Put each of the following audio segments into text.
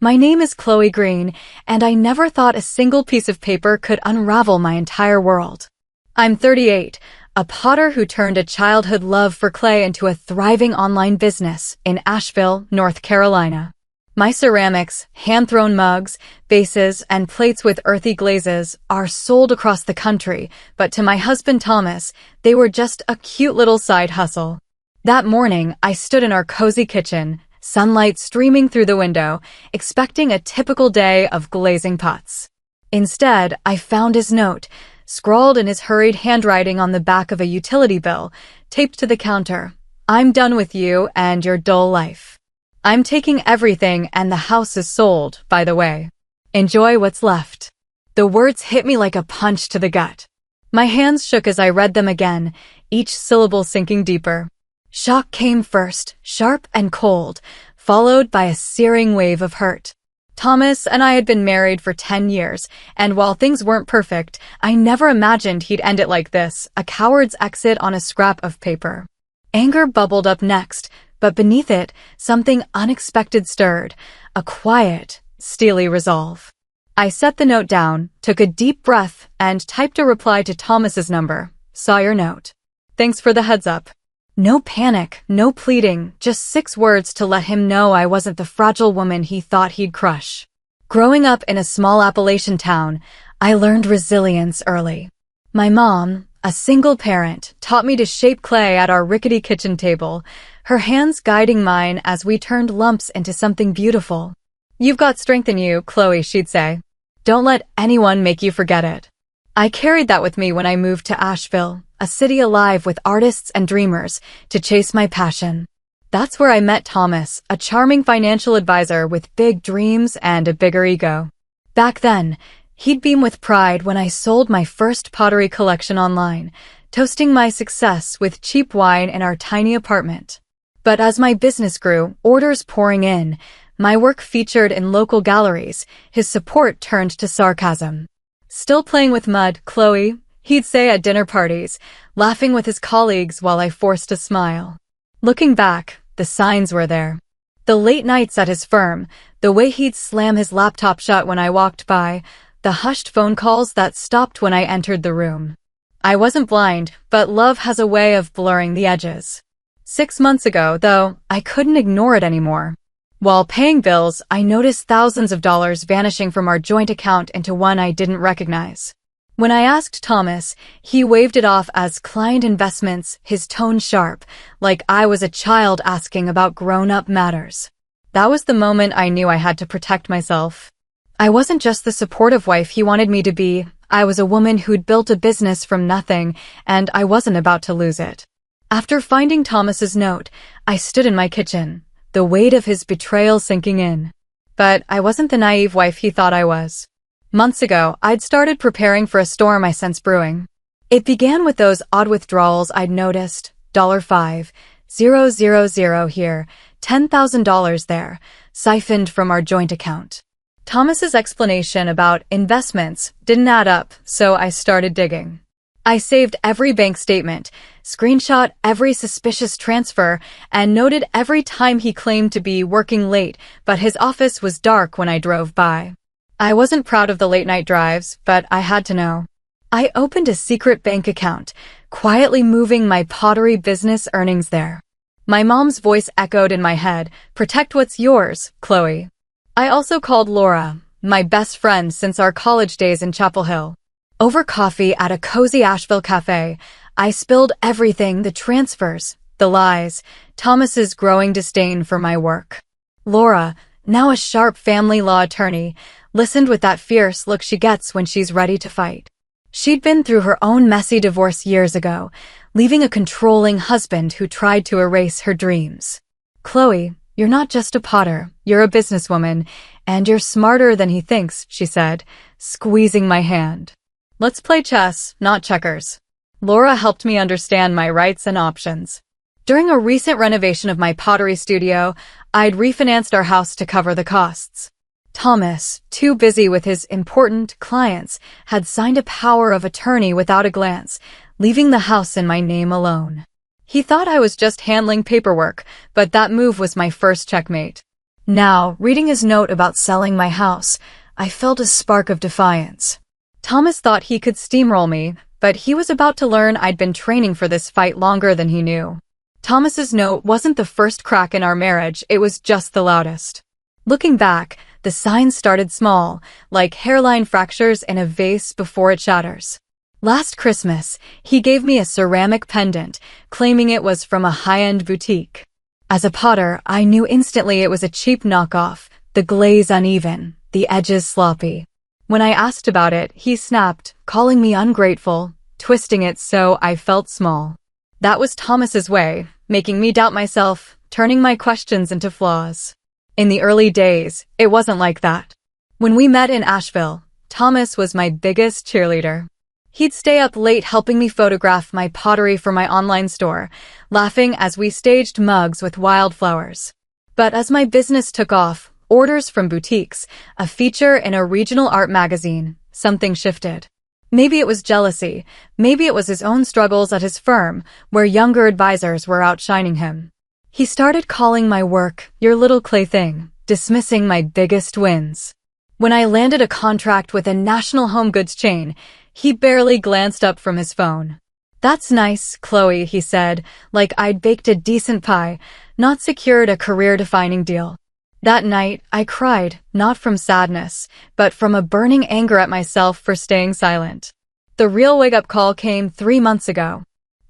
My name is Chloe Green, and I never thought a single piece of paper could unravel my entire world. I'm 38, a potter who turned a childhood love for clay into a thriving online business in Asheville, North Carolina. My ceramics, hand-thrown mugs, vases, and plates with earthy glazes are sold across the country, but to my husband Thomas, they were just a cute little side hustle. That morning, I stood in our cozy kitchen, sunlight streaming through the window, expecting a typical day of glazing pots. Instead, I found his note, scrawled in his hurried handwriting on the back of a utility bill, taped to the counter. I'm done with you and your dull life. I'm taking everything and the house is sold, by the way. Enjoy what's left. The words hit me like a punch to the gut. My hands shook as I read them again, each syllable sinking deeper. Shock came first, sharp and cold, followed by a searing wave of hurt. Thomas and I had been married for 10 years, and while things weren't perfect, I never imagined he'd end it like this, a coward's exit on a scrap of paper. Anger bubbled up next, but beneath it, something unexpected stirred, a quiet, steely resolve. I set the note down, took a deep breath, and typed a reply to Thomas's number. Saw your note. Thanks for the heads up. No panic, no pleading, just 6 words to let him know I wasn't the fragile woman he thought he'd crush. Growing up in a small Appalachian town, I learned resilience early. My mom, a single parent, taught me to shape clay at our rickety kitchen table, her hands guiding mine as we turned lumps into something beautiful. You've got strength in you, Chloe, she'd say. Don't let anyone make you forget it. I carried that with me when I moved to Asheville, a city alive with artists and dreamers, to chase my passion. That's where I met Thomas, a charming financial advisor with big dreams and a bigger ego. Back then, he'd beam with pride when I sold my first pottery collection online, toasting my success with cheap wine in our tiny apartment. But as my business grew, orders pouring in, my work featured in local galleries, his support turned to sarcasm. Still playing with mud, Chloe, he'd say at dinner parties, laughing with his colleagues while I forced a smile. Looking back, the signs were there. The late nights at his firm, the way he'd slam his laptop shut when I walked by, the hushed phone calls that stopped when I entered the room. I wasn't blind, but love has a way of blurring the edges. 6 months ago, though, I couldn't ignore it anymore. While paying bills, I noticed thousands of dollars vanishing from our joint account into one I didn't recognize. When I asked Thomas, he waved it off as client investments, his tone sharp, like I was a child asking about grown-up matters. That was the moment I knew I had to protect myself. I wasn't just the supportive wife he wanted me to be, I was a woman who'd built a business from nothing, and I wasn't about to lose it. After finding Thomas's note, I stood in my kitchen, the weight of his betrayal sinking in. But I wasn't the naive wife he thought I was. Months ago, I'd started preparing for a storm I sensed brewing. It began with those odd withdrawals I'd noticed, $5,000 here, $10,000 there, siphoned from our joint account. Thomas's explanation about investments didn't add up, so I started digging. I saved every bank statement, screenshot every suspicious transfer, and noted every time he claimed to be working late, but his office was dark when I drove by. I wasn't proud of the late-night drives, but I had to know. I opened a secret bank account, quietly moving my pottery business earnings there. My mom's voice echoed in my head, "Protect what's yours, Chloe." I also called Laura, my best friend since our college days in Chapel Hill. Over coffee at a cozy Asheville cafe, I spilled everything, the transfers, the lies, Thomas's growing disdain for my work. Laura, now a sharp family law attorney, listened with that fierce look she gets when she's ready to fight. She'd been through her own messy divorce years ago, leaving a controlling husband who tried to erase her dreams. "Chloe, you're not just a potter, you're a businesswoman, and you're smarter than he thinks," she said, squeezing my hand. "Let's play chess, not checkers." Laura helped me understand my rights and options. During a recent renovation of my pottery studio, I'd refinanced our house to cover the costs. Thomas, too busy with his important clients, had signed a power of attorney without a glance, leaving the house in my name alone. He thought I was just handling paperwork, but that move was my first checkmate. Now, reading his note about selling my house, I felt a spark of defiance. Thomas thought he could steamroll me, but he was about to learn I'd been training for this fight longer than he knew. Thomas's note wasn't the first crack in our marriage, it was just the loudest. Looking back, the signs started small, like hairline fractures in a vase before it shatters. Last Christmas, he gave me a ceramic pendant, claiming it was from a high-end boutique. As a potter, I knew instantly it was a cheap knockoff, the glaze uneven, the edges sloppy. When I asked about it, he snapped, calling me ungrateful, twisting it so I felt small. That was Thomas's way, making me doubt myself, turning my questions into flaws. In the early days, it wasn't like that. When we met in Asheville, Thomas was my biggest cheerleader. He'd stay up late helping me photograph my pottery for my online store, laughing as we staged mugs with wildflowers. But as my business took off, orders from boutiques, a feature in a regional art magazine, something shifted. Maybe it was jealousy, maybe it was his own struggles at his firm, where younger advisors were outshining him. He started calling my work your little clay thing, dismissing my biggest wins. When I landed a contract with a national home goods chain, he barely glanced up from his phone. "That's nice, Chloe," he said, like I'd baked a decent pie, not secured a career-defining deal. That night, I cried, not from sadness, but from a burning anger at myself for staying silent. The real wake-up call came 3 months ago.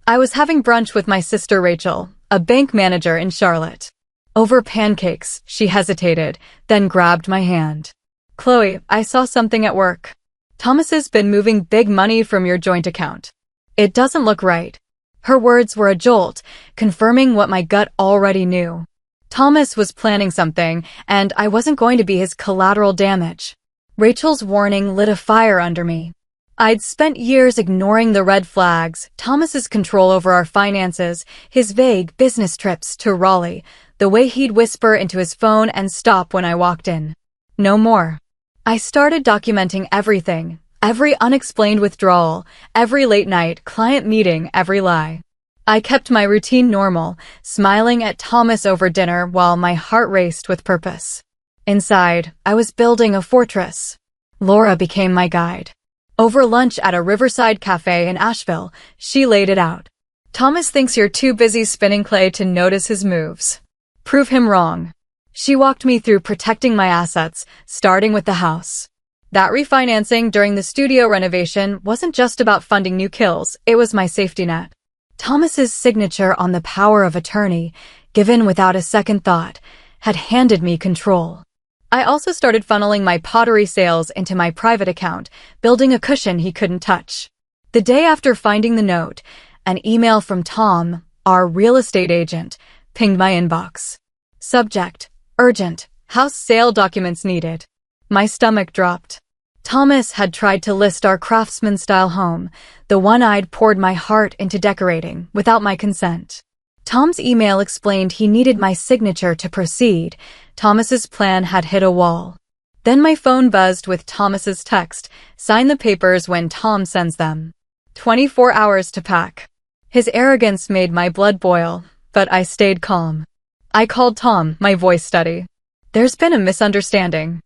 I was having brunch with my sister Rachel, a bank manager in Charlotte. Over pancakes, she hesitated, then grabbed my hand. "Chloe, I saw something at work. Thomas has been moving big money from your joint account. It doesn't look right." Her words were a jolt, confirming what my gut already knew. Thomas was planning something, and I wasn't going to be his collateral damage. Rachel's warning lit a fire under me. I'd spent years ignoring the red flags, Thomas's control over our finances, his vague business trips to Raleigh, the way he'd whisper into his phone and stop when I walked in. No more. I started documenting everything, every unexplained withdrawal, every late night client meeting, every lie. I kept my routine normal, smiling at Thomas over dinner while my heart raced with purpose. Inside, I was building a fortress. Laura became my guide. Over lunch at a riverside cafe in Asheville, she laid it out. "Thomas thinks you're too busy spinning clay to notice his moves. Prove him wrong." She walked me through protecting my assets, starting with the house. That refinancing during the studio renovation wasn't just about funding new kills, it was my safety net. Thomas's signature on the power of attorney, given without a second thought, had handed me control. I also started funneling my pottery sales into my private account, building a cushion he couldn't touch. The day after finding the note, an email from Tom, our real estate agent, pinged my inbox. Subject: urgent, house sale documents needed. My stomach dropped. Thomas had tried to list our craftsman-style home, the one I'd poured my heart into decorating, without my consent. Tom's email explained he needed my signature to proceed. Thomas's plan had hit a wall. Then my phone buzzed with Thomas's text, "Sign the papers when Tom sends them. 24 hours to pack." His arrogance made my blood boil, but I stayed calm. I called Tom, my voice steady. "There's been a misunderstanding.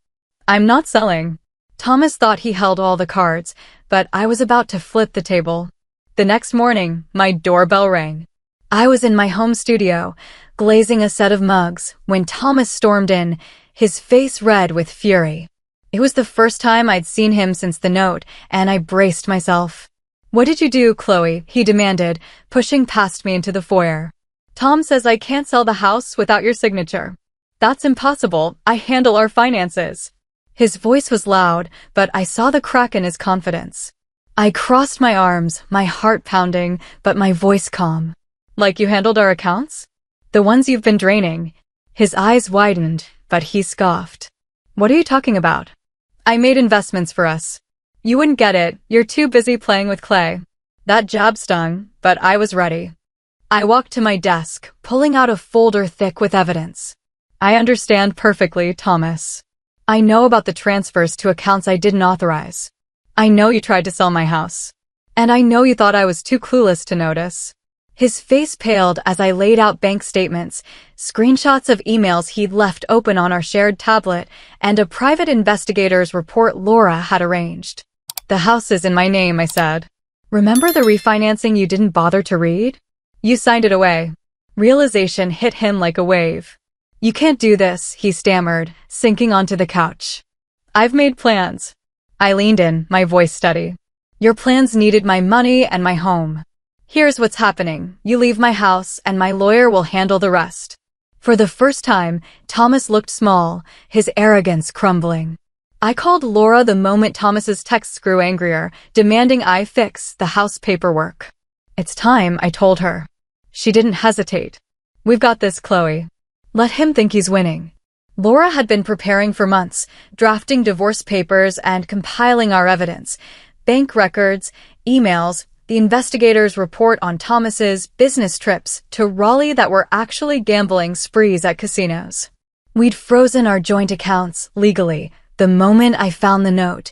I'm not selling." Thomas thought he held all the cards, but I was about to flip the table. The next morning, my doorbell rang. I was in my home studio, glazing a set of mugs, when Thomas stormed in, his face red with fury. It was the first time I'd seen him since the note, and I braced myself. "What did you do, Chloe?" he demanded, pushing past me into the foyer. "Tom says I can't sell the house without your signature." "That's impossible. I handle our finances." His voice was loud, but I saw the crack in his confidence. I crossed my arms, my heart pounding, but my voice calm. "Like you handled our accounts? The ones you've been draining." His eyes widened, but he scoffed. "What are you talking about?" "I made investments for us." "You wouldn't get it, you're too busy playing with clay." That jab stung, but I was ready. I walked to my desk, pulling out a folder thick with evidence. "I understand perfectly, Thomas. I know about the transfers to accounts I didn't authorize. I know you tried to sell my house. And I know you thought I was too clueless to notice." His face paled as I laid out bank statements, screenshots of emails he'd left open on our shared tablet, and a private investigator's report Laura had arranged. "The house is in my name," I said. "Remember the refinancing you didn't bother to read? You signed it away." Realization hit him like a wave. "You can't do this," he stammered, sinking onto the couch. "I've made plans." I leaned in, my voice steady. "Your plans needed my money and my home. Here's what's happening. You leave my house, and my lawyer will handle the rest." For the first time, Thomas looked small, his arrogance crumbling. I called Laura the moment Thomas's texts grew angrier, demanding I fix the house paperwork. "It's time," I told her. She didn't hesitate. "We've got this, Chloe. Let him think he's winning." Laura had been preparing for months, drafting divorce papers and compiling our evidence, bank records, emails, the investigator's report on Thomas's business trips to Raleigh that were actually gambling sprees at casinos. We'd frozen our joint accounts legally the moment I found the note,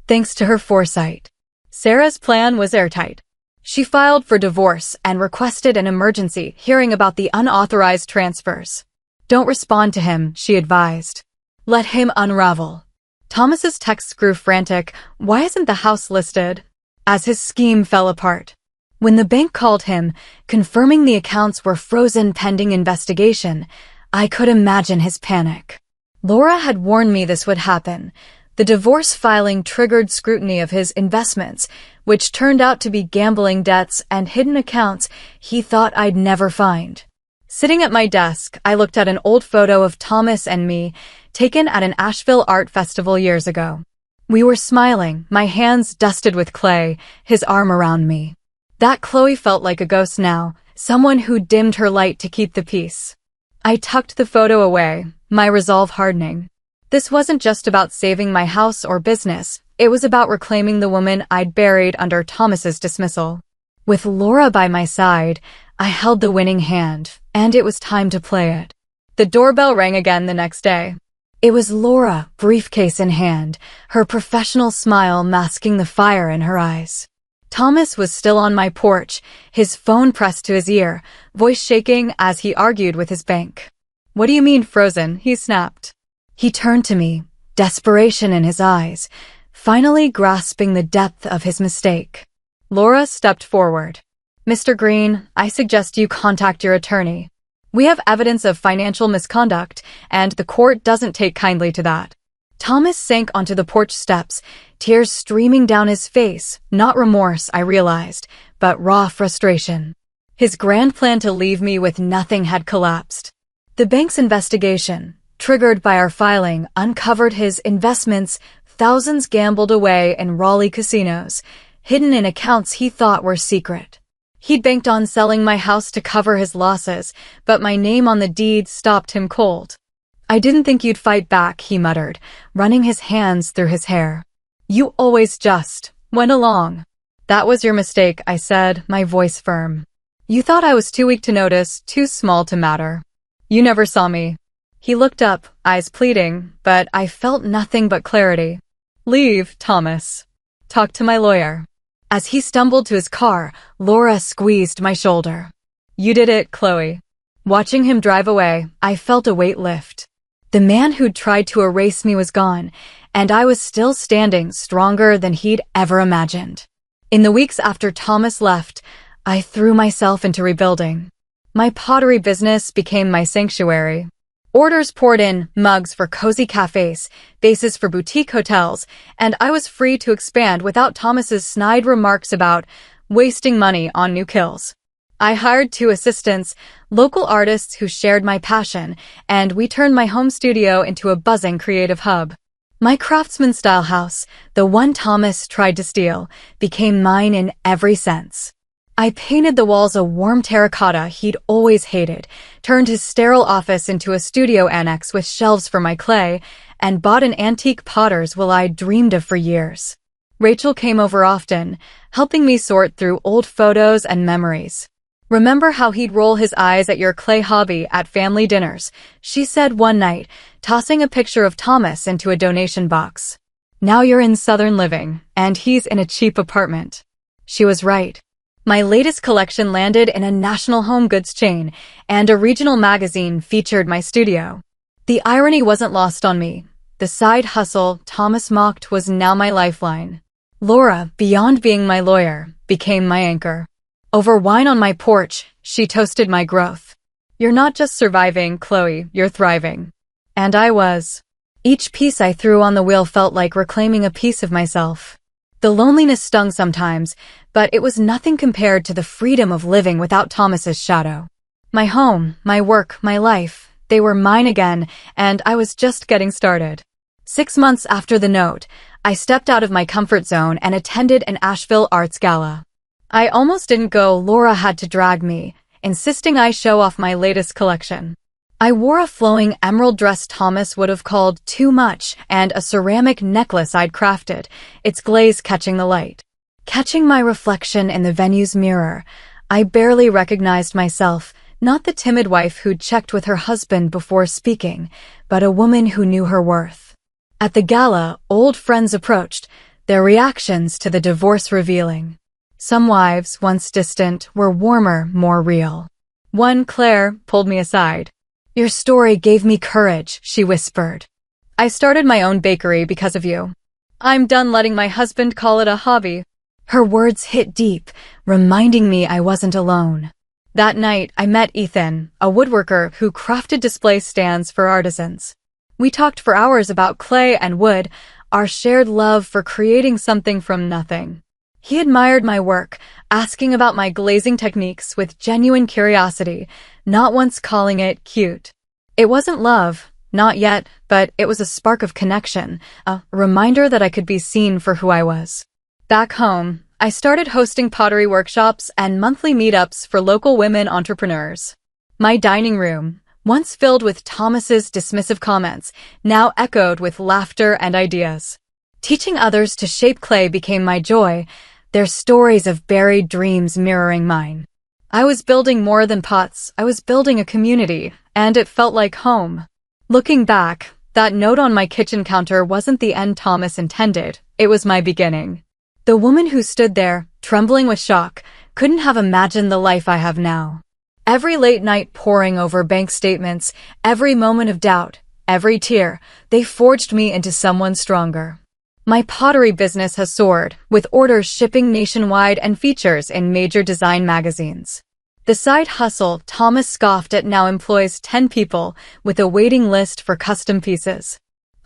thanks to her foresight. Sarah's plan was airtight. She filed for divorce and requested an emergency hearing about the unauthorized transfers. "Don't respond to him," she advised. "Let him unravel." Thomas's texts grew frantic. "Why isn't the house listed?" As his scheme fell apart. When the bank called him, confirming the accounts were frozen pending investigation, I could imagine his panic. Laura had warned me this would happen. The divorce filing triggered scrutiny of his investments, which turned out to be gambling debts and hidden accounts he thought I'd never find. Sitting at my desk, I looked at an old photo of Thomas and me, taken at an Asheville art festival years ago. We were smiling, my hands dusted with clay, his arm around me. That Chloe felt like a ghost now, someone who dimmed her light to keep the peace. I tucked the photo away, my resolve hardening. This wasn't just about saving my house or business, it was about reclaiming the woman I'd buried under Thomas's dismissal. With Laura by my side, I held the winning hand, and it was time to play it. The doorbell rang again the next day. It was Laura, briefcase in hand, her professional smile masking the fire in her eyes. Thomas was still on my porch, his phone pressed to his ear, voice shaking as he argued with his bank. "What do you mean frozen?" he snapped. He turned to me, desperation in his eyes, finally grasping the depth of his mistake. Laura stepped forward. "Mr. Green, I suggest you contact your attorney. We have evidence of financial misconduct, and the court doesn't take kindly to that." Thomas sank onto the porch steps, tears streaming down his face, not remorse, I realized, but raw frustration. His grand plan to leave me with nothing had collapsed. The bank's investigation, triggered by our filing, uncovered his investments, thousands gambled away in Raleigh casinos, hidden in accounts he thought were secret. He'd banked on selling my house to cover his losses, but my name on the deed stopped him cold. "I didn't think you'd fight back," he muttered, running his hands through his hair. "You always just went along." "That was your mistake," I said, my voice firm. "You thought I was too weak to notice, too small to matter. You never saw me." He looked up, eyes pleading, but I felt nothing but clarity. "Leave, Thomas. Talk to my lawyer." As he stumbled to his car, Laura squeezed my shoulder. "You did it, Chloe." Watching him drive away, I felt a weight lift. The man who'd tried to erase me was gone, and I was still standing stronger than he'd ever imagined. In the weeks after Thomas left, I threw myself into rebuilding. My pottery business became my sanctuary. Orders poured in, mugs for cozy cafes, bases for boutique hotels, and I was free to expand without Thomas's snide remarks about wasting money on new kills. I hired 2 assistants, local artists who shared my passion, and we turned my home studio into a buzzing creative hub. My craftsman-style house, the one Thomas tried to steal, became mine in every sense. I painted the walls a warm terracotta he'd always hated, turned his sterile office into a studio annex with shelves for my clay, and bought an antique potter's wheel I'd dreamed of for years. Rachel came over often, helping me sort through old photos and memories. "Remember how he'd roll his eyes at your clay hobby at family dinners," she said one night, tossing a picture of Thomas into a donation box. "Now you're in Southern living, and he's in a cheap apartment." She was right. My latest collection landed in a national home goods chain, and a regional magazine featured my studio. The irony wasn't lost on me. The side hustle Thomas mocked was now my lifeline. Laura, beyond being my lawyer, became my anchor. Over wine on my porch, she toasted my growth. "You're not just surviving, Chloe, you're thriving." And I was. Each piece I threw on the wheel felt like reclaiming a piece of myself. The loneliness stung sometimes, but it was nothing compared to the freedom of living without Thomas's shadow. My home, my work, my life, they were mine again, and I was just getting started. 6 months after the note, I stepped out of my comfort zone and attended an Asheville Arts Gala. I almost didn't go. Laura had to drag me, insisting I show off my latest collection. I wore a flowing emerald dress Thomas would have called too much and a ceramic necklace I'd crafted, its glaze catching the light. Catching my reflection in the venue's mirror, I barely recognized myself, not the timid wife who'd checked with her husband before speaking, but a woman who knew her worth. At the gala, old friends approached, their reactions to the divorce revealing. Some wives, once distant, were warmer, more real. One, Claire, pulled me aside. "Your story gave me courage," she whispered. "I started my own bakery because of you. I'm done letting my husband call it a hobby." Her words hit deep, reminding me I wasn't alone. That night, I met Ethan, a woodworker who crafted display stands for artisans. We talked for hours about clay and wood, our shared love for creating something from nothing. He admired my work, asking about my glazing techniques with genuine curiosity, not once calling it cute. It wasn't love, not yet, but it was a spark of connection, a reminder that I could be seen for who I was. Back home, I started hosting pottery workshops and monthly meetups for local women entrepreneurs. My dining room, once filled with Thomas's dismissive comments, now echoed with laughter and ideas. Teaching others to shape clay became my joy, their stories of buried dreams mirroring mine. I was building more than pots, I was building a community, and it felt like home. Looking back, that note on my kitchen counter wasn't the end Thomas intended, it was my beginning. The woman who stood there, trembling with shock, couldn't have imagined the life I have now. Every late night poring over bank statements, every moment of doubt, every tear, they forged me into someone stronger. My pottery business has soared, with orders shipping nationwide and features in major design magazines. The side hustle Thomas scoffed at now employs 10 people, with a waiting list for custom pieces.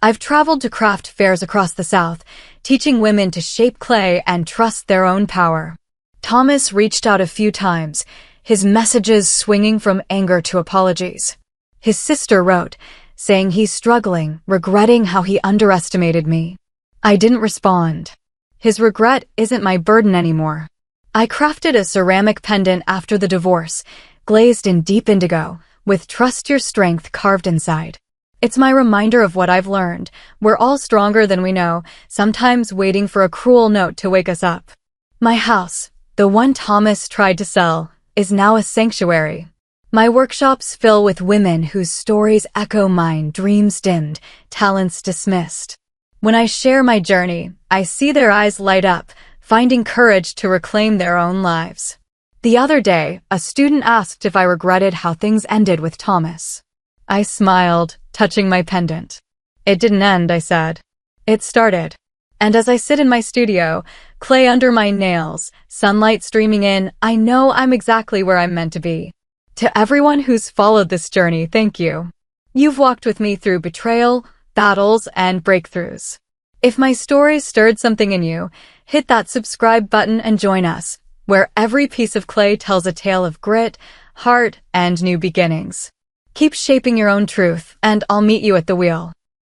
I've traveled to craft fairs across the South, teaching women to shape clay and trust their own power. Thomas reached out a few times, his messages swinging from anger to apologies. His sister wrote, saying he's struggling, regretting how he underestimated me. I didn't respond. His regret isn't my burden anymore. I crafted a ceramic pendant after the divorce, glazed in deep indigo, with "Trust Your Strength" carved inside. It's my reminder of what I've learned. We're all stronger than we know, sometimes waiting for a cruel note to wake us up. My house, the one Thomas tried to sell, is now a sanctuary. My workshops fill with women whose stories echo mine, dreams dimmed, talents dismissed. When I share my journey, I see their eyes light up, finding courage to reclaim their own lives. The other day, a student asked if I regretted how things ended with Thomas. I smiled, touching my pendant. "It didn't end," I said. "It started." And as I sit in my studio, clay under my nails, sunlight streaming in, I know I'm exactly where I'm meant to be. To everyone who's followed this journey, thank you. You've walked with me through betrayal, battles, and breakthroughs. If my story stirred something in you, hit that subscribe button and join us, where every piece of clay tells a tale of grit, heart, and new beginnings. Keep shaping your own truth, and I'll meet you at the wheel.